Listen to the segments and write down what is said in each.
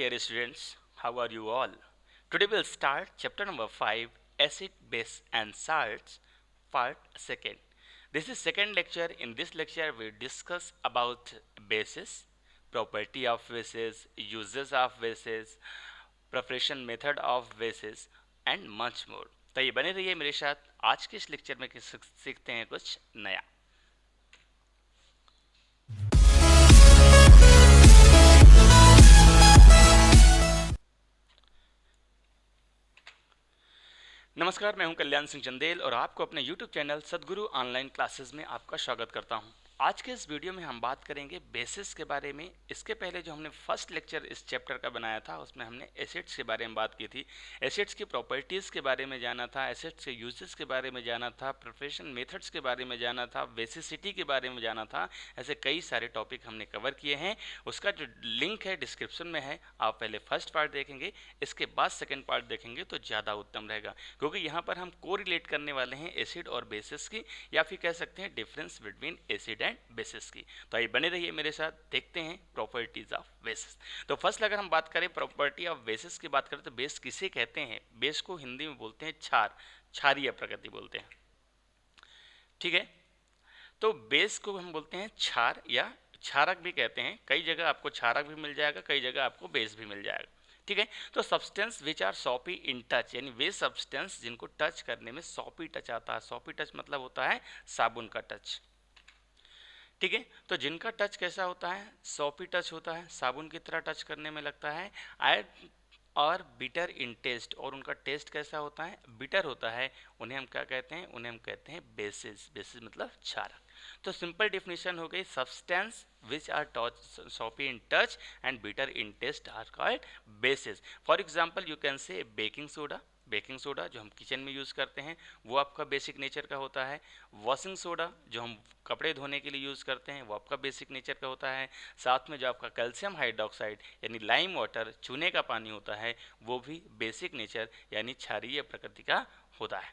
dear students, how are you all? Today we'll start chapter number 5, Acid, Base and Salts, part 2nd. This is second lecture. In this lecture we discuss about bases, property of bases, uses of bases, preparation method of bases and much more. तो ये बने रहिए मेरे साथ. आज के इस lecture में सीखते हैं कुछ नया. नमस्कार, मैं हूं कल्याण सिंह चंदेल और आपको अपने YouTube चैनल सद्गुरु ऑनलाइन क्लासेस में आपका स्वागत करता हूं. आज के इस वीडियो में हम बात करेंगे बेसिस के बारे में. इसके पहले जो हमने फर्स्ट लेक्चर इस चैप्टर का बनाया था उसमें हमने एसिड्स के बारे में बात की थी. एसिड्स की प्रॉपर्टीज़ के बारे में जाना था, एसिड्स के यूजेस के बारे में जाना था, प्रिपरेशन मेथड्स के बारे में जाना था, बेसिसिटी के बारे में जाना था. ऐसे कई सारे टॉपिक हमने कवर किए हैं. उसका जो लिंक है डिस्क्रिप्शन में है. आप पहले फर्स्ट पार्ट देखेंगे, इसके बाद सेकेंड पार्ट देखेंगे तो ज़्यादा उत्तम रहेगा, क्योंकि यहाँ पर हम कोरिलेट करने वाले हैं एसिड और बेसिस की, या फिर कह सकते हैं difference between acid and bases की. तो आइए बने रहिए मेरे साथ, देखते हैं प्रॉपर्टीज ऑफ बेसिस. तो फर्स्ट अगर हम बात करें प्रॉपर्टी ऑफ बेसिस की बात करें तो बेस किसे कहते हैं? बेस को हिंदी में बोलते हैं क्षार, क्षारीय प्रकृति बोलते हैं. ठीक है, तो बेस को हम बोलते हैं क्षार या क्षारक भी कहते हैं. कई जगह आपको क्षारक भी मिल जाएगा, कई जगह आपको बेस भी मिल जाएगा. ठीक है, तो substance which are soapy in touch, यानी वे सब्सटेंस जिनको टच करने में सॉपी टच आता है. सॉपी टच मतलब होता है साबुन का टच. ठीक है, तो जिनका टच कैसा होता है? सॉपी टच होता है, साबुन की तरह टच करने में लगता है. और बिटर इन टेस्ट, और उनका टेस्ट कैसा होता है? बिटर होता है. उन्हें हम क्या कहते हैं? उन्हें हम कहते हैं बेसिस. बेसिस मतलब क्षारक. तो सिंपल डिफिनेशन हो गई, substance which are soapy in touch and bitter in taste are called bases. For example you can say baking soda. Baking soda जो हम किचन में यूज़ करते हैं वो आपका बेसिक नेचर का होता है. वॉशिंग सोडा जो हम कपड़े धोने के लिए यूज़ करते हैं वो आपका बेसिक नेचर का होता है. साथ में जो आपका कैल्शियम हाइड्रोक्साइड यानी लाइम वाटर, चूने का पानी होता है, वो भी बेसिक नेचर यानी क्षारीय प्रकृति का होता है.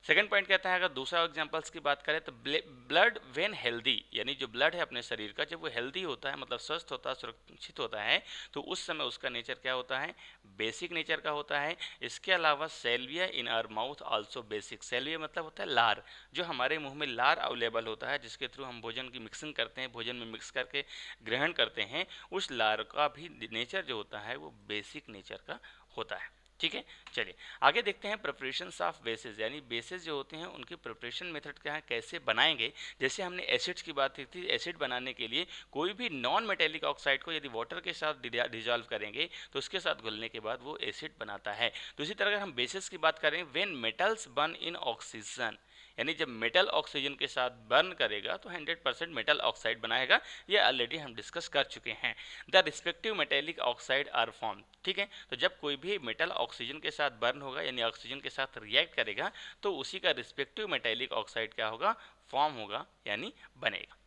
सेकेंड पॉइंट कहता है, अगर दूसरा एग्जांपल्स की बात करें तो ब्लड व्हेन हेल्दी, यानी जो ब्लड है अपने शरीर का जब वो हेल्दी होता है, मतलब स्वस्थ होता है, सुरक्षित होता है, तो उस समय उसका नेचर क्या होता है? बेसिक नेचर का होता है. इसके अलावा saliva in our mouth also basic. Saliva मतलब होता है लार. जो हमारे मुंह में लार अवेलेबल होता है, जिसके थ्रू हम भोजन की मिक्सिंग करते हैं, भोजन में मिक्स करके ग्रहण करते हैं, उस लार का भी नेचर जो होता है वो बेसिक नेचर का होता है. ठीक है, चलिए आगे देखते हैं प्रिपरेशंस ऑफ बेसिस, यानी बेसिस जो होते हैं उनकी प्रिपरेशन मेथड क्या है, कैसे बनाएंगे. जैसे हमने एसिड्स की बात की थी, एसिड बनाने के लिए कोई भी नॉन मेटेलिक ऑक्साइड को यदि वाटर के साथ डिजॉल्व करेंगे तो उसके साथ घुलने के बाद वो एसिड बनाता है. तो इसी तरह अगर हम बेसिस की बात करें, when metals burn in oxygen, यानी जब मेटल ऑक्सीजन के साथ बर्न करेगा तो 100% मेटल ऑक्साइड बनाएगा. ये ऑलरेडी हम डिस्कस कर चुके हैं. The respective metallic oxide are form. ठीक है, तो जब कोई भी मेटल ऑक्सीजन के साथ बर्न होगा यानी ऑक्सीजन के साथ रिएक्ट करेगा तो उसी का रिस्पेक्टिव मेटेलिक ऑक्साइड क्या होगा? फॉर्म होगा यानी बनेगा.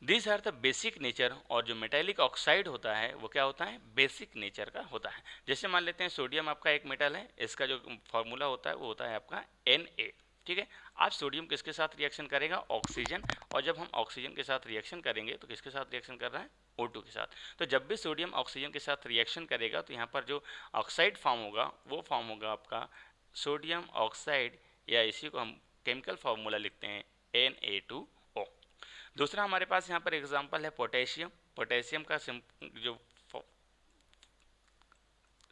This are the basic nature. और जो मेटेलिक ऑक्साइड होता है वो क्या होता है? बेसिक नेचर का होता है. जैसे मान लेते हैं सोडियम आपका एक मेटल है, इसका जो फॉर्मूला होता है वो होता है आपका Na. ठीक है, आज सोडियम किसके साथ रिएक्शन करेगा? ऑक्सीजन. और जब हम ऑक्सीजन के साथ रिएक्शन करेंगे तो किसके साथ रिएक्शन कर रहा है? O2 के साथ. तो जब भी सोडियम ऑक्सीजन के साथ रिएक्शन करेगा तो यहाँ पर जो ऑक्साइड फॉर्म होगा वो फॉर्म होगा आपका सोडियम ऑक्साइड, या इसी को हम केमिकल फार्मूला लिखते हैं Na2O. दूसरा हमारे पास यहाँ पर एग्जाम्पल है पोटेशियम. पोटेशियम का जो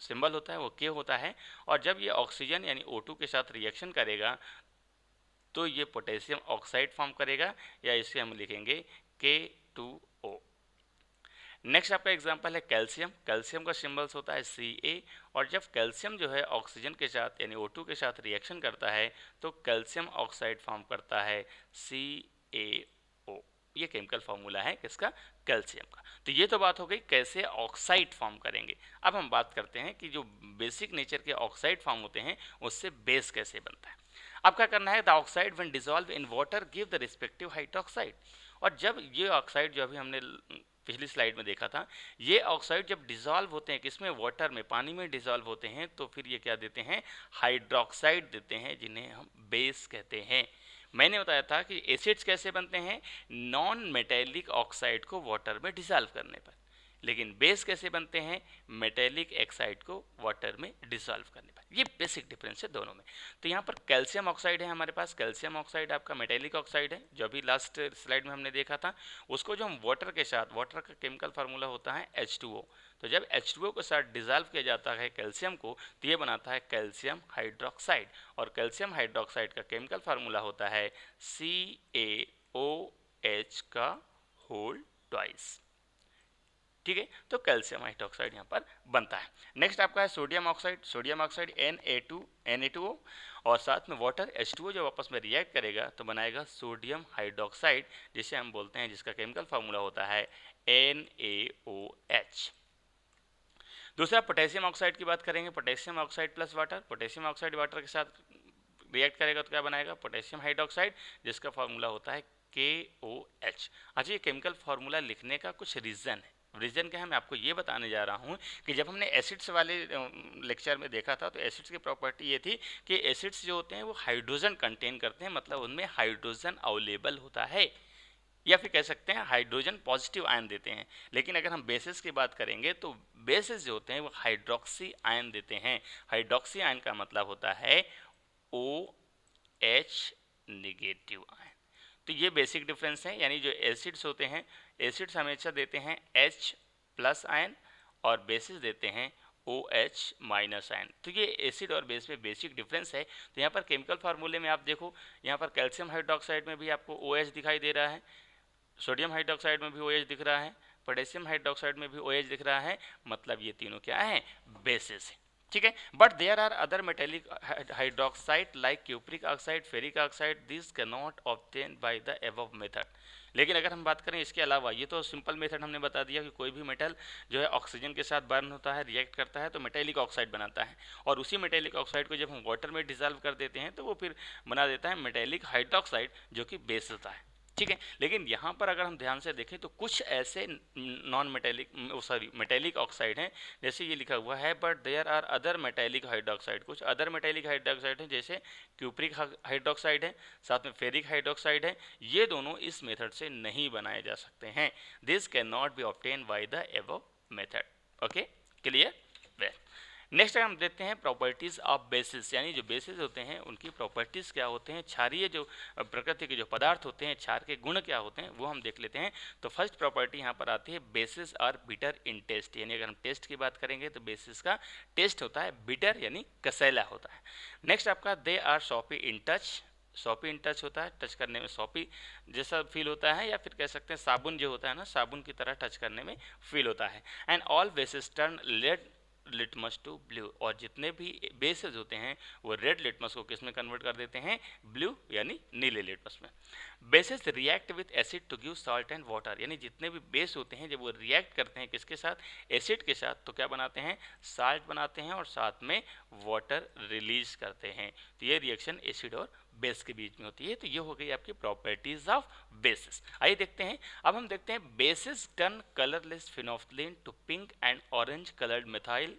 सिंबल होता है वो K होता है. और जब ये ऑक्सीजन यानी O2 के साथ रिएक्शन करेगा तो ये पोटेशियम ऑक्साइड फॉर्म करेगा, या इसे हम लिखेंगे K2O. नेक्स्ट आपका एग्जांपल है कैल्शियम. कैल्शियम का सिंबल्स होता है Ca. और जब कैल्शियम जो है ऑक्सीजन के साथ यानी O2 के साथ रिएक्शन करता है तो कैल्शियम ऑक्साइड फॉर्म करता है CaO. ये केमिकल फार्मूला है किसका? कैल्शियम का. तो ये तो बात हो गई कैसे ऑक्साइड फॉर्म करेंगे. अब हम बात करते हैं कि जो बेसिक नेचर के ऑक्साइड फॉर्म होते हैं उससे बेस कैसे बनता है. अब क्या करना है? The oxide when dissolve in water give the respective hydroxide. और जब ये ऑक्साइड जो अभी हमने पिछली स्लाइड में देखा था, ये ऑक्साइड जब डिसॉल्व होते हैं किसमें? वाटर में, पानी में डिसॉल्व होते हैं, तो फिर ये क्या देते हैं? हाइड्रोक्साइड देते हैं, जिन्हें हम बेस कहते हैं. मैंने बताया था कि एसिड्स कैसे बनते हैं? नॉन मेटेलिक ऑक्साइड को वाटर में डिसॉल्व करने पर. लेकिन बेस कैसे बनते हैं, मेटेलिक एक्साइड को वाटर में डिसॉल्व करने पर। ये बेसिक डिफरेंस है दोनों में। तो यहाँ पर कैल्शियम ऑक्साइड है हमारे पास, कैल्शियम ऑक्साइड आपका मेटेलिक ऑक्साइड है, जो अभी लास्ट स्लाइड में हमने देखा था। उसको जो हम वाटर के साथ, वाटर का केमिकल फार्मूला होता है H2O, तो जब H2O के साथ डिसॉल्व किया जाता है कैल्शियम को, तो ये बनाता है कैल्शियम हाइड्रोक्साइड, और कैल्शियम हाइड्रोक्साइड का केमिकल फार्मूला होता है CaOH का होल ट्वाइस। ठीक है, तो कैल्शियम हाइड्रोक्साइड यहाँ पर बनता है। नेक्स्ट आपका है sodium oxide, sodium oxide Na2O, और साथ में वाटर H2O जब आपस में रिएक्ट करेगा तो बनाएगा सोडियम हाइड्रोक्साइड, जिसे हम बोलते हैं, जिसका केमिकल फार्मूला होता है NaOH। दूसरा पोटेशियम ऑक्साइड की बात करेंगे, potassium oxide plus water, potassium oxide water के साथ रिएक्ट करेगा तो क्या बनाएगा, पोटेशियम हाइड्रोक्साइड, जिसका फार्मूला होता है KOH। अच्छा, ये केमिकल फार्मूला लिखने का कुछ रीज़न है। रीज़न क्या है, मैं आपको ये बताने जा रहा हूँ कि जब हमने एसिड्स वाले लेक्चर में देखा था, तो एसिड्स की प्रॉपर्टी ये थी कि एसिड्स जो होते हैं वो हाइड्रोजन कंटेन करते हैं, मतलब उनमें हाइड्रोजन अवेलेबल होता है, या फिर कह सकते हैं हाइड्रोजन पॉजिटिव आयन देते हैं। लेकिन अगर हम बेसिस की बात करेंगे तो बेसिस जो होते हैं वो हाइड्रोक्सी आयन देते हैं। हाइड्रोक्सी आयन का मतलब होता है OH नेगेटिव आयन। तो ये बेसिक डिफरेंस है, यानी जो एसिड्स होते हैं, एसिड्स हमेशा देते हैं H प्लस आयन और बेसिस देते हैं OH माइनस आयन। तो ये एसिड और बेस में बेसिक डिफरेंस है। तो यहाँ पर केमिकल फार्मूले में आप देखो, यहाँ पर कैल्शियम हाइड्रोक्साइड में भी आपको OH दिखाई दे रहा है, सोडियम हाइड्रोक्साइड में भी OH दिख रहा है, पोटेशियम हाइड्रोक्साइड में भी OH दिख रहा है, मतलब ये तीनों क्या है, बेसिस है। ठीक है, but there are other metallic hydroxide like cupric oxide, ferric oxide, this can not obtain by the above method. लेकिन अगर हम बात करें इसके अलावा, ये तो सिंपल मेथड हमने बता दिया कि कोई भी मेटल जो है ऑक्सीजन के साथ बर्न होता है, रिएक्ट करता है तो मेटेलिक ऑक्साइड बनाता है, और उसी मेटेलिक ऑक्साइड को जब हम वाटर में डिसॉल्व कर देते हैं तो वो फिर बना देता है मेटेलिक हाइड्रोक्साइड, जो कि बेस होता है। ठीक है, लेकिन यहाँ पर अगर हम ध्यान से देखें तो कुछ ऐसे नॉन मेटेलिक मेटेलिक ऑक्साइड हैं, जैसे ये लिखा हुआ है, but there are other metallic hydroxide. कुछ अदर मेटेलिक हाइड्रोक्साइड हैं, जैसे क्यूप्रिक हाइड्रोक्साइड है, साथ में फेरिक हाइड्रोक्साइड है। ये दोनों इस मेथड से नहीं बनाए जा सकते हैं। This can not be obtain by the above method. Okay, clear. Well, next हम देखते हैं प्रॉपर्टीज़ ऑफ बेसिस, यानी जो बेसिस होते हैं उनकी प्रॉपर्टीज़ क्या होते हैं, क्षारीय जो प्रकृति के जो पदार्थ होते हैं, क्षार के गुण क्या होते हैं, वो हम देख लेते हैं। तो फर्स्ट प्रॉपर्टी यहाँ पर आती है, bases are bitter in taste, यानी अगर हम टेस्ट की बात करेंगे तो बेसिस का टेस्ट होता है बिटर, यानी कसैला होता है। नेक्स्ट आपका, they are soapy in touch, soapy in touch होता है, टच करने में सॉपी जैसा फील होता है, या फिर कह सकते हैं साबुन जो होता है ना, साबुन की तरह टच करने में फील होता है। And all bases turn red litmus to blue, और जितने भी बेसेस होते हैं वो रेड लिटमस को किस में कन्वर्ट कर देते हैं, ब्लू यानी नीले लिटमस में। Bases react with acid to give salt and water, यानी जितने भी बेस होते हैं जब वो रिएक्ट करते हैं किसके साथ, एसिड के साथ, तो क्या बनाते हैं, साल्ट बनाते हैं, और साथ में वाटर रिलीज करते हैं। तो ये रिएक्शन एसिड और बेस के बीच में होती है। तो ये हो गई आपकी प्रॉपर्टीज ऑफ बेसिस। आइए देखते हैं, अब हम देखते हैं bases turn colourless phenolphthalein to pink and orange coloured methyl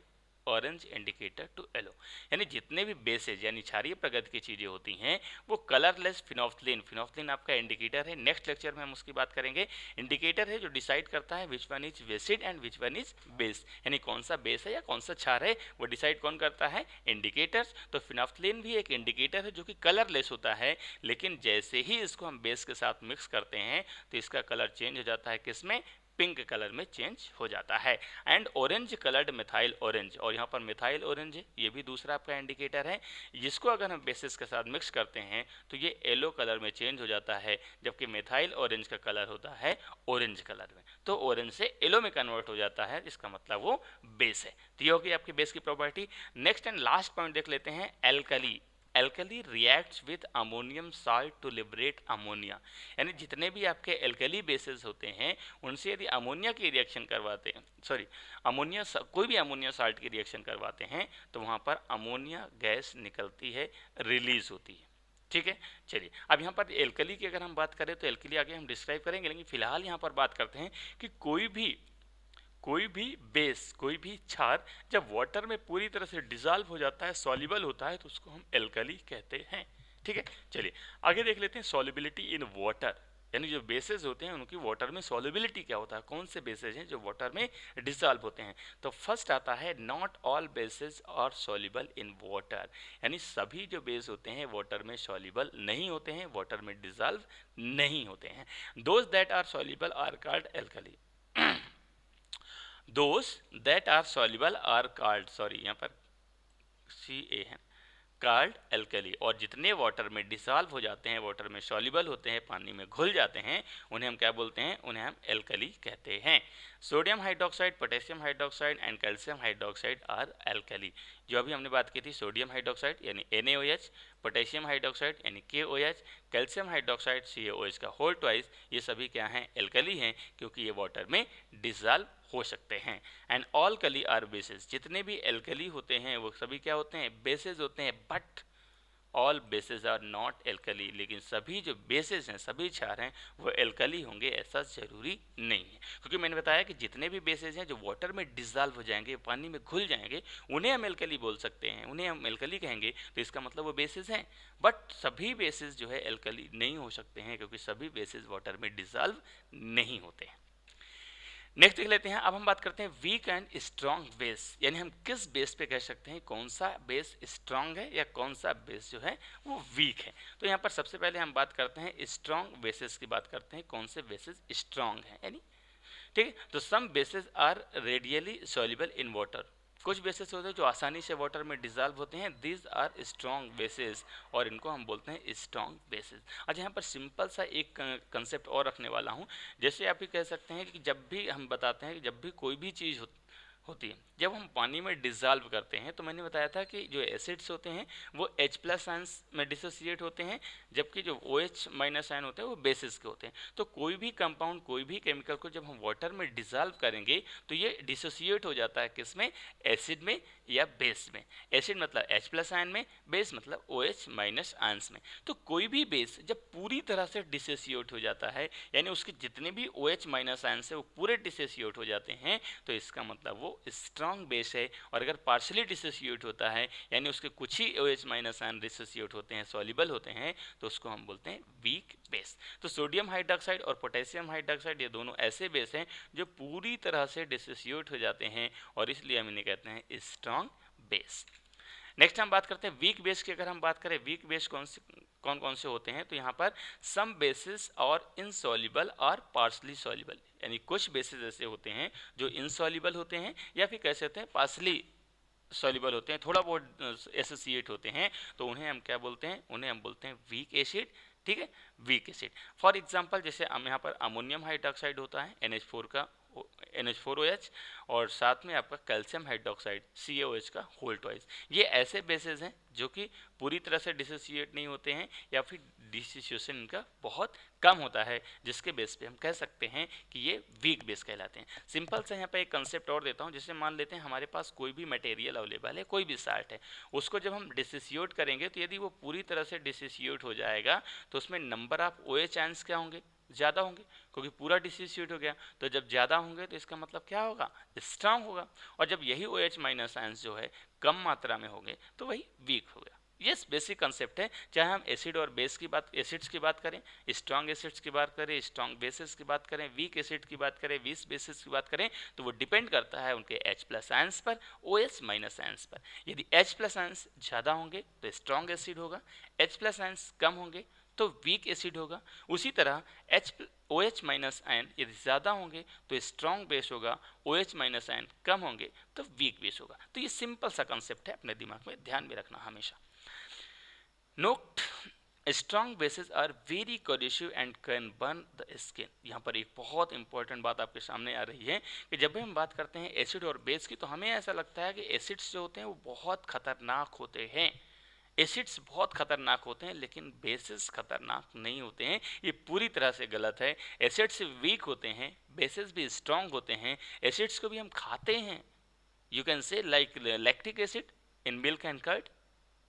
orange indicator to yellow, यानी जितने भी बेसेज यानी क्षारीय प्रकृति की चीज़ें होती हैं वो कलरलेस फिनोल्फथलीन, फिनोल्फथलीन आपका इंडिकेटर है, नेक्स्ट लेक्चर में हम उसकी बात करेंगे। इंडिकेटर है जो डिसाइड करता है which one is acid and which one is base, यानी कौन सा बेस है या कौन सा क्षार है, वो डिसाइड कौन करता है, इंडिकेटर्स। तो फिनोल्फथलीन भी एक इंडिकेटर है जो कि कलरलेस होता है, लेकिन जैसे ही इसको हम बेस के साथ मिक्स करते हैं तो इसका कलर चेंज हो जाता है, किसमें, पिंक कलर में चेंज हो जाता है। And orange coloured methyl orange, और यहाँ पर मिथाइल ऑरेंज है, ये भी दूसरा आपका इंडिकेटर है, जिसको अगर हम बेसिस के साथ मिक्स करते हैं तो ये येलो कलर में चेंज हो जाता है, जबकि मिथाइल ऑरेंज का कलर होता है ऑरेंज कलर में, तो ऑरेंज से येलो में कन्वर्ट हो जाता है, इसका मतलब वो बेस है। तो ये होगी आपकी बेस की property. Next and last point देख लेते हैं, alkali. Alkali reacts with ammonium salt to liberate ammonia, यानी जितने भी आपके एल्कली बेसेस होते हैं उनसे यदि अमोनिया की रिएक्शन करवाते हैं, अमोनिया कोई भी अमोनिया साल्ट की रिएक्शन करवाते हैं तो वहाँ पर अमोनिया गैस निकलती है, रिलीज होती है। ठीक है, चलिए अब यहाँ पर एल्कली की अगर हम बात करें तो एल्कली आगे हम डिस्क्राइब करेंगे, लेकिन फिलहाल यहाँ पर बात करते हैं कि कोई भी बेस, कोई भी क्षार जब वाटर में पूरी तरह से डिसॉल्व हो जाता है, सॉल्युबल होता है, तो उसको हम एल्कली कहते हैं। ठीक है, चलिए आगे देख लेते हैं, सॉल्युबिलिटी इन वाटर। यानी जो बेसेस होते हैं उनकी वाटर में सॉल्युबिलिटी क्या होता है, कौन से बेसेस हैं जो वाटर में डिसॉल्व होते हैं। तो फर्स्ट आता है not all bases are soluble in water, यानी सभी जो बेस होते हैं वाटर में सॉल्युबल नहीं होते हैं, वाटर में डिसॉल्व नहीं होते हैं। Those that are soluble are called alkali, those that are soluble are called, sorry यहाँ पर सी ए है, कॉल्ड एल्कली, और जितने वाटर में डिसॉल्व हो जाते हैं, वाटर में सॉल्युबल होते हैं, पानी में घुल जाते हैं, उन्हें हम क्या बोलते हैं, उन्हें हम एल्कली कहते हैं। Sodium hydroxide, potassium hydroxide and calcium hydroxide are alkali. जो अभी हमने बात की थी सोडियम हाइड्रोक्साइड यानी NaOH, पोटेशियम हाइड्रोक्साइड यानी KOH, कैल्शियम हाइड्रोक्साइड CaOH का होल ट्वाइस, ये सभी क्या हैं, एल्कली हैं, क्योंकि ये वाटर में डिसॉल्व हो सकते हैं। एंड ऑल कली आर बेसिस, जितने भी एल्कली होते हैं वो सभी क्या होते हैं, बेसिस होते हैं। But all bases are not alkali, लेकिन सभी जो बेसिस हैं, सभी क्षार हैं, वो एल्कली होंगे ऐसा जरूरी नहीं है, क्योंकि मैंने बताया कि जितने भी बेसिस हैं जो वाटर में डिसॉल्व हो जाएंगे, पानी में घुल जाएंगे, उन्हें हम एल्कली बोल सकते हैं, उन्हें हम एल्कली कहेंगे, तो इसका मतलब वो बेसिस हैं। बट सभी बेसिस जो है एल्कली नहीं हो सकते हैं, क्योंकि सभी बेसिस वाटर में डिसॉल्व नहीं होते हैं। नेक्स्ट देख लेते हैं, अब हम बात करते हैं वीक एंड स्ट्रॉन्ग बेस, यानी हम किस बेस पे कह सकते हैं कौन सा बेस स्ट्रॉन्ग है या कौन सा बेस जो है वो वीक है। तो यहाँ पर सबसे पहले हम बात करते हैं स्ट्रॉन्ग बेसिस की बात करते हैं, कौन से बेसिस स्ट्रॉन्ग हैं, यानी ठीक है। तो some bases are readily soluble in water, कुछ बेसिस होते हैं जो आसानी से वाटर में डिसॉल्व होते हैं, दीज आर स्ट्रॉन्ग बेसिस, और इनको हम बोलते हैं स्ट्रॉन्ग बेसिस। अच्छा, यहाँ पर सिंपल सा एक कंसेप्ट और रखने वाला हूँ। जैसे आप ही कह सकते हैं कि जब भी हम बताते हैं कि जब भी कोई भी चीज़ होती है, जब हम पानी में डिसॉल्व करते हैं, तो मैंने बताया था कि जो एसिड्स होते हैं वो H+ आयंस में डिसोसिएट होते हैं, जबकि जो OH- आयन होते हैं वो बेसिस के होते हैं। तो कोई भी कंपाउंड, कोई भी केमिकल को जब हम वाटर में डिसॉल्व करेंगे तो ये डिसोसिएट हो जाता है किस में, एसिड में या बेस में। एसिड मतलब H+ आयन में, बेस मतलब OH- आयंस में। तो कोई भी बेस जब पूरी तरह से डिसोसिएट हो जाता है, यानी उसके जितने भी OH- आयंस है वो पूरे डिसोसिएट हो जाते हैं, तो इसका मतलब वो स्ट्रॉन्ग बेस है। और अगर पार्शली डिसोसिएट होता है, यानी उसके कुछ ही OH- आयन डिसोसिएट होते हैं, सॉल्युबल होते हैं, तो उसको हम बोलते हैं वीक बेस। तो सोडियम हाइड्रोक्साइड और पोटेशियम हाइड्रोक्साइड ये दोनों ऐसे बेस हैं जो पूरी तरह से डिसोसिएट हो जाते हैं, और इसलिए हम इन्हें कहते हैं स्ट्रॉन्ग बेस। नेक्स्ट हम बात करते हैं वीक बेस की। अगर हम बात करें वीक बेस कौन कौन से होते हैं, तो यहाँ पर सम बेसिस और इनसॉल्युबल और पार्शली सॉल्युबल, यानी कुछ बेसिस ऐसे होते हैं जो इनसॉल्युबल होते हैं या फिर कह सकते हैं पार्शली सॉल्युबल होते हैं, थोड़ा बहुत एसोसिएट होते हैं, तो उन्हें हम क्या बोलते हैं, उन्हें हम बोलते हैं वीक एसिड। ठीक है, वीक एसिड। फॉर एग्जांपल जैसे हम यहाँ पर अमोनियम हाइड्रोक्साइड होता है NH4 का, NH4OH, और साथ में आपका कैल्शियम हाइड्रोक्साइड CaOH का होल ट्वाइस। ये ऐसे बेसेस हैं जो कि पूरी तरह से डिसोसिएट नहीं होते हैं, या फिर डिसोसिएशन इनका बहुत कम होता है, जिसके बेस पे हम कह सकते हैं कि ये वीक बेस कहलाते हैं। सिंपल सा यहाँ पे एक कंसेप्ट और देता हूँ। जैसे मान लेते हैं हमारे पास कोई भी मटेरियल अवेलेबल है, कोई भी साल्ट है, उसको जब हम डिसोसिएट करेंगे, तो यदि वो पूरी तरह से डिसोसिएट हो जाएगा तो उसमें नंबर ऑफ OH आयंस क्या होंगे, ज़्यादा होंगे, क्योंकि पूरा डिसोसिएट हो गया। तो जब ज़्यादा होंगे तो इसका मतलब क्या होगा, स्ट्रांग होगा। और जब यही OH- आयंस जो है कम मात्रा में होंगे तो वही वीक हो गया। यस, बेसिक कंसेप्ट है। चाहे हम एसिड और बेस की बात, एसिड्स की बात करें, स्ट्रॉन्ग एसिड्स की बात करें, स्ट्रॉन्ग बेसिस की बात करें, वीक एसिड की बात करें, वीक बेसिस की बात करें, तो वो डिपेंड करता है उनके H+ आयंस पर, OH- आयंस पर। यदि H+ आयंस ज़्यादा होंगे तो स्ट्रॉन्ग एसिड होगा, H+ आयंस कम होंगे तो वीक एसिड होगा। उसी तरह OH- आयन यदि ज़्यादा होंगे तो स्ट्रॉन्ग बेस होगा, OH- आयन कम होंगे तो वीक बेस होगा। तो ये सिंपल सा कंसेप्ट है, अपने दिमाग में ध्यान में रखना हमेशा। Note, strong bases are very corrosive and can burn the skin. यहाँ पर एक बहुत इंपॉर्टेंट बात आपके सामने आ रही है कि जब भी हम बात करते हैं एसिड और बेस की, तो हमें ऐसा लगता है कि एसिड्स जो होते हैं वो बहुत खतरनाक होते हैं, एसिड्स बहुत खतरनाक होते हैं, लेकिन बेसिस खतरनाक नहीं होते हैं। ये पूरी तरह से गलत है। एसिड्स वीक होते हैं, बेसिस भी स्ट्रॉन्ग होते हैं। एसिड्स को भी हम खाते हैं, you can say like lactic acid in milk and curd,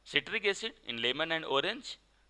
citric acid in lemon and orange,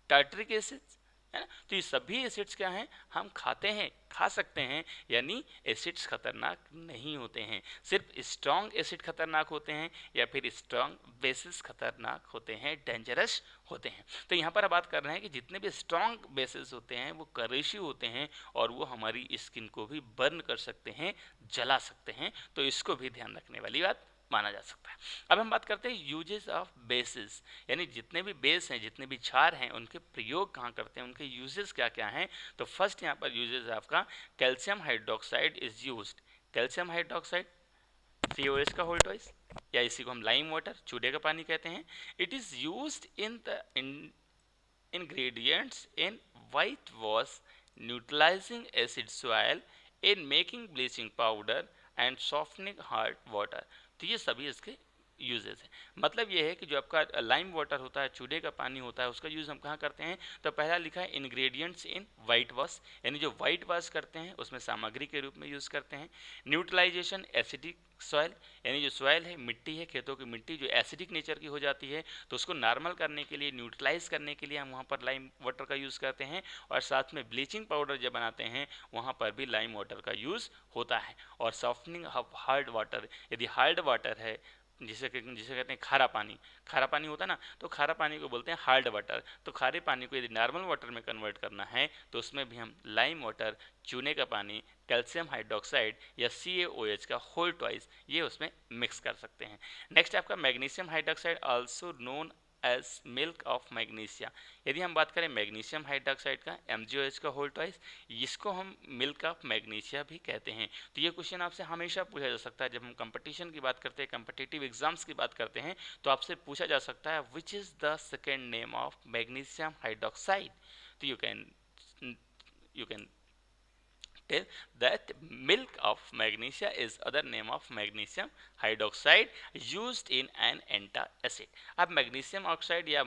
tartaric acid है ना। तो ये सभी एसिड्स क्या हैं, हम खाते हैं, खा सकते हैं, यानी एसिड्स खतरनाक नहीं होते हैं। सिर्फ स्ट्रॉन्ग एसिड खतरनाक होते हैं या फिर स्ट्रॉन्ग बेसिस खतरनाक होते हैं, डेंजरस होते हैं। तो यहाँ पर बात कर रहे हैं कि जितने भी स्ट्रॉन्ग बेसिस होते हैं वो करेशिव होते हैं और वो हमारी स्किन को भी बर्न कर सकते हैं, जला सकते हैं। तो इसको भी ध्यान रखने वाली बात माना जा सकता है। अब हम बात करते हैं यूजेस ऑफ बेसिस, यानी जितने भी बेस हैं, जितने भी क्षार हैं, उनके प्रयोग कहाँ करते हैं, उनके यूजेस क्या क्या हैं। तो फर्स्ट यहाँ पर यूजेस है आपका calcium hydroxide is used. Calcium hydroxide COH का होल ट्वाइस, या इसी को हम लाइम वाटर, चूड़े का पानी कहते हैं। It is used in the ingredients in whitewash, neutralizing acid soil, in making bleaching powder and softening hard water। तो ये सभी इसके यूजेस हैं। मतलब ये है कि जो आपका लाइम वाटर होता है, चूड़े का पानी होता है, उसका यूज़ हम कहाँ करते हैं। तो पहला लिखा है इंग्रेडिएंट्स इन वाइट वॉश, यानी जो वाइट वॉश करते हैं उसमें सामग्री के रूप में यूज़ करते हैं। न्यूट्रलाइजेशन एसिडिक सॉइल, यानी जो सॉइल है, मिट्टी है, खेतों की मिट्टी जो एसिडिक नेचर की हो जाती है, तो उसको नॉर्मल करने के लिए, न्यूट्रलाइज करने के लिए हम वहाँ पर लाइम वाटर का यूज़ करते हैं। और साथ में ब्लीचिंग पाउडर जब बनाते हैं वहाँ पर भी लाइम वाटर का यूज़ होता है। और सॉफ्टनिंग ऑफ हार्ड वाटर, यदि हार्ड वाटर है, जिसे कहते हैं खारा पानी होता है ना, तो खारा पानी को बोलते हैं हार्ड वाटर। तो खारे पानी को यदि नॉर्मल वाटर में कन्वर्ट करना है तो उसमें भी हम लाइम वाटर, चूने का पानी, कैल्शियम हाइड्रोक्साइड या CaOH का होल ट्वाइस ये उसमें मिक्स कर सकते हैं। नेक्स्ट आपका magnesium hydroxide also known as milk of magnesia. यदि हम बात करें मैग्नीशियम हाइड्रोक्साइड का, MgOH का होल ट्वाइस, इसको हम मिल्क ऑफ मैग्नीशिया भी कहते हैं। तो ये क्वेश्चन आपसे हमेशा पूछा जा सकता है जब हम कंपटीशन की बात करते हैं, कंपटीटिव एग्जाम्स की बात करते हैं, तो आपसे पूछा जा सकता है which is the second name of magnesium hydroxide. तो you can tell that milk of magnesia is other name of magnesium hydroxide used in an antacid। अब मैग्नीशियम ऑक्साइड या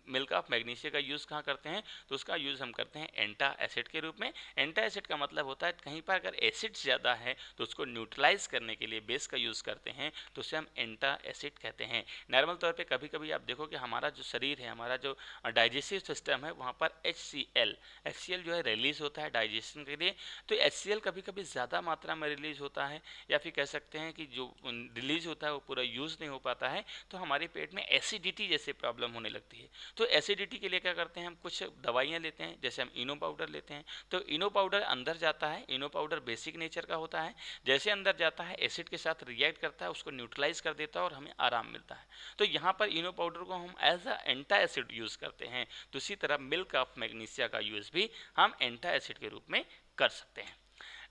मिल्क ऑफ मैग्नीशिया का यूज़ कहाँ करते हैं, तो उसका use हम करते हैं एंटा एसिड के रूप में। एंटा एसिड का मतलब होता है कहीं पर अगर एसिड ज़्यादा है तो उसको न्यूट्रलाइज करने के लिए बेस का यूज़ करते हैं, तो उसे हम एंटा एसिड कहते हैं। नॉर्मल तौर पे कभी कभी आप देखो कि हमारा जो शरीर है, हमारा जो डाइजेस्टिव सिस्टम है, वहाँ पर HCl जो है रिलीज होता है डाइजेशन के लिए। तो HCl कभी कभी ज़्यादा मात्रा में रिलीज होता है, या फिर कह सकते हैं कि जो रिलीज होता है वो पूरा यूज़ नहीं हो पाता है, तो हमारे पेट में एसिडिटी जैसे प्रॉब्लम होने लगती है। तो एसिडिटी के लिए क्या करते हैं, हम कुछ दवाइयाँ लेते हैं, जैसे हम इनो पाउडर लेते हैं। तो इनो पाउडर अंदर जाता है, इनो पाउडर बेसिक नेचर का होता है, जैसे अंदर जाता है एसिड के साथ रिएक्ट करता है, उसको न्यूट्रलाइज कर देता है और हमें आराम मिलता है। तो यहाँ पर इनो पाउडर को हम एज अ एंटा एसिड यूज़ करते हैं। तो इसी तरह मिल्क ऑफ मैग्नीशिया का यूज़ भी हम एंटा एसिड के रूप में कर सकते हैं।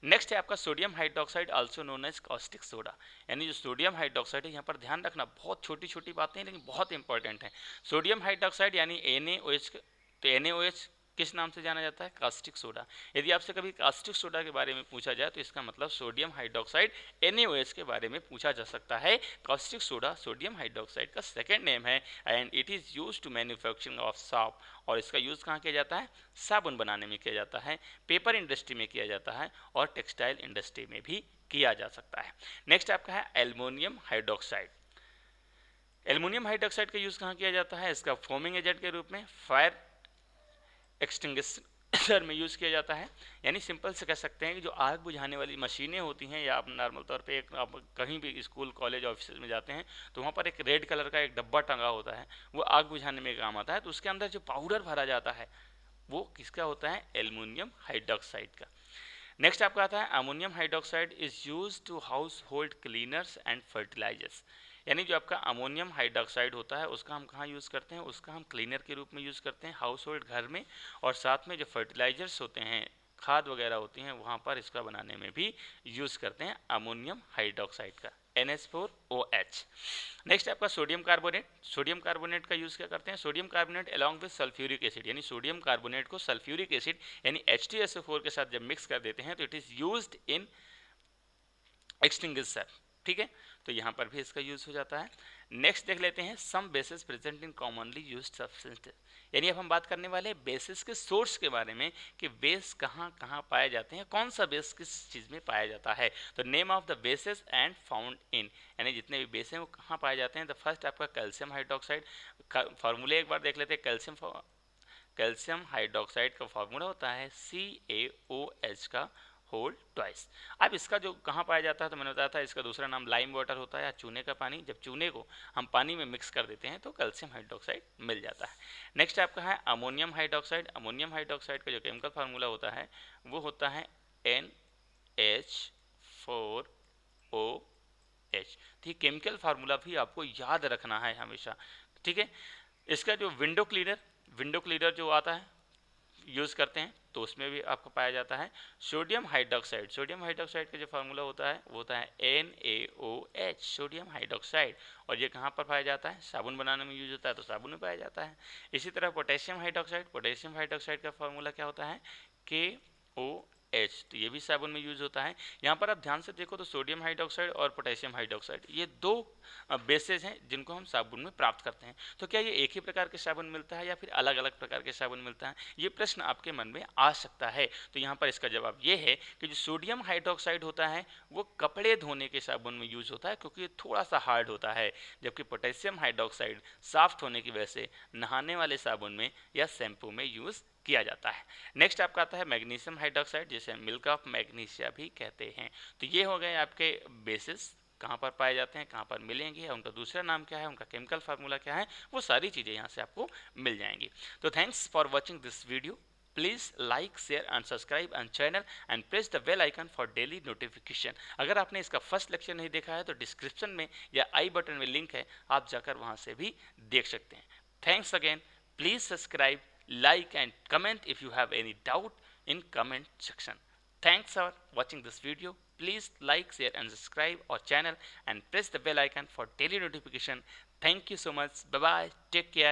नेक्स्ट है आपका sodium hydroxide also known as caustic soda, यानी जो सोडियम हाइड्रोक्साइड है, यहाँ पर ध्यान रखना, बहुत छोटी छोटी बातें हैं लेकिन बहुत इंपॉर्टेंट है। सोडियम हाइड्रोक्साइड यानी NaOH, तो NaOH किस नाम से जाना जाता है, कास्टिक सोडा। यदि आपसे कभी कास्टिक सोडा के बारे में पूछा जाए तो इसका मतलब सोडियम हाइड्रोक्साइड NaOH के बारे में पूछा जा सकता है। कास्टिक सोडा सोडियम हाइड्रोक्साइड का सेकेंड नेम है and it is use to manufacturing of soap. और इसका यूज़ कहाँ किया जाता है, साबुन बनाने में किया जाता है, पेपर इंडस्ट्री में किया जाता है और टेक्सटाइल इंडस्ट्री में भी किया जा सकता है। नेक्स्ट आपका है एल्युमिनियम हाइड्रोक्साइड। एल्युमिनियम हाइड्रोक्साइड का यूज़ कहाँ किया जाता है, इसका फोमिंग एजेंट के रूप में फायर एक्सटिंग्विशर में यूज़ किया जाता है। यानी सिंपल से कह सकते हैं कि जो आग बुझाने वाली मशीनें होती हैं, या आप नॉर्मल तौर पे एक आप कहीं भी स्कूल कॉलेज ऑफिस में जाते हैं तो वहाँ पर एक रेड कलर का एक डब्बा टंगा होता है, वो आग बुझाने में काम आता है। तो उसके अंदर जो पाउडर भरा जाता है वो किसका होता है, एल्युमिनियम हाइड्रोक्साइड का। नेक्स्ट आपका आता है ammonium hydroxide is use to household cleaners and fertilisers. यानी जो आपका अमोनियम हाइड्रोक्साइड होता है उसका हम कहाँ यूज़ करते हैं, उसका हम क्लीनर के रूप में यूज़ करते हैं हाउस होल्ड घर में, और साथ में जो फर्टिलाइजर्स होते हैं, खाद वगैरह होती हैं, वहाँ पर इसका बनाने में भी यूज़ करते हैं अमोनियम हाइड्रोक्साइड का, NH4OH। नेक्स्ट आपका सोडियम कार्बोनेट। सोडियम कार्बोनेट का यूज़ क्या करते हैं, sodium carbonate along with sulphuric acid, यानी सोडियम कार्बोनेट को सल्फ्यूरिक एसिड यानी H2SO4 के साथ जब मिक्स कर देते हैं तो it is used in extinguisher. ठीक है, तो यहाँ पर भी इसका यूज़ हो जाता है। नेक्स्ट देख लेते हैं some bases present in commonly used substance, यानी अब हम बात करने वाले बेसिस के सोर्स के बारे में कि बेस कहाँ कहाँ पाए जाते हैं, कौन सा बेस किस चीज़ में पाया जाता है। तो name of the basis and found in, यानी जितने भी बेस हैं वो कहाँ पाए जाते हैं। तो फर्स्ट आपका कैल्शियम हाइड्रोक्साइड, फार्मूले एक बार देख लेते हैं। कैल्शियम हाइड्रोक्साइड का फॉर्मूला होता है CaOH का होल ट्वाइस। अब इसका जो कहाँ पाया जाता है, तो मैंने बताया था इसका दूसरा नाम लाइम वाटर होता है या चूने का पानी। जब चूने को हम पानी में मिक्स कर देते हैं तो कैल्शियम हाइड्रोक्साइड मिल जाता है। नेक्स्ट आपका है अमोनियम हाइड्रोक्साइड। अमोनियम हाइड्रोक्साइड का जो केमिकल फार्मूला होता है वो होता है NH4OH। ठीक, केमिकल फार्मूला भी आपको याद रखना है हमेशा, ठीक है। इसका जो विंडो क्लीनर जो आता है यूज़ करते हैं तो उसमें भी आपको पाया जाता है सोडियम हाइड्रोक्साइड। सोडियम हाइड्रोक्साइड का जो फार्मूला होता है वो होता है NaOH, सोडियम हाइड्रोक्साइड। और ये कहाँ पर पाया जाता है, साबुन बनाने में यूज होता है तो साबुन में पाया जाता है। इसी तरह पोटेशियम हाइड्रोक्साइड का फार्मूला क्या होता है KOH, तो ये भी साबुन में यूज होता है। यहाँ पर आप ध्यान से देखो तो सोडियम हाइड्रोक्साइड और पोटेशियम हाइड्रोक्साइड ये दो बेसेस हैं जिनको हम साबुन में प्राप्त करते हैं। तो क्या ये एक ही प्रकार के साबुन मिलता है या फिर अलग अलग प्रकार के साबुन मिलता है, ये प्रश्न आपके मन में आ सकता है। तो यहाँ पर इसका जवाब ये है कि जो सोडियम हाइड्रोक्साइड होता है वो कपड़े धोने के साबुन में यूज होता है क्योंकि ये थोड़ा सा हार्ड होता है, जबकि पोटेशियम हाइड्रोक्साइड साफ्ट होने की वजह से नहाने वाले साबुन में या शैम्पू में यूज किया जाता है। नेक्स्ट आपका आता है मैग्नीशियम हाइड्रोक्साइड, जिसे मिल्क ऑफ मैग्नीशिया भी कहते हैं। तो ये हो गए आपके बेसिस, कहाँ पर पाए जाते हैं, कहाँ पर मिलेंगे, उनका दूसरा नाम क्या है, उनका केमिकल फार्मूला क्या है, वो सारी चीज़ें यहाँ से आपको मिल जाएंगी। तो thanks for watching this video. Please like, share and subscribe and channel and press the bell icon for daily notification. अगर आपने इसका फर्स्ट लेक्चर नहीं देखा है तो डिस्क्रिप्शन में या आई बटन में लिंक है, आप जाकर वहाँ से भी देख सकते हैं। Thanks again. Please subscribe, like and comment if you have any doubt in comment section. Thanks for watching this video. Please like, share and subscribe our channel and press the bell icon for daily notification. Thank you so much. Bye bye. Take care.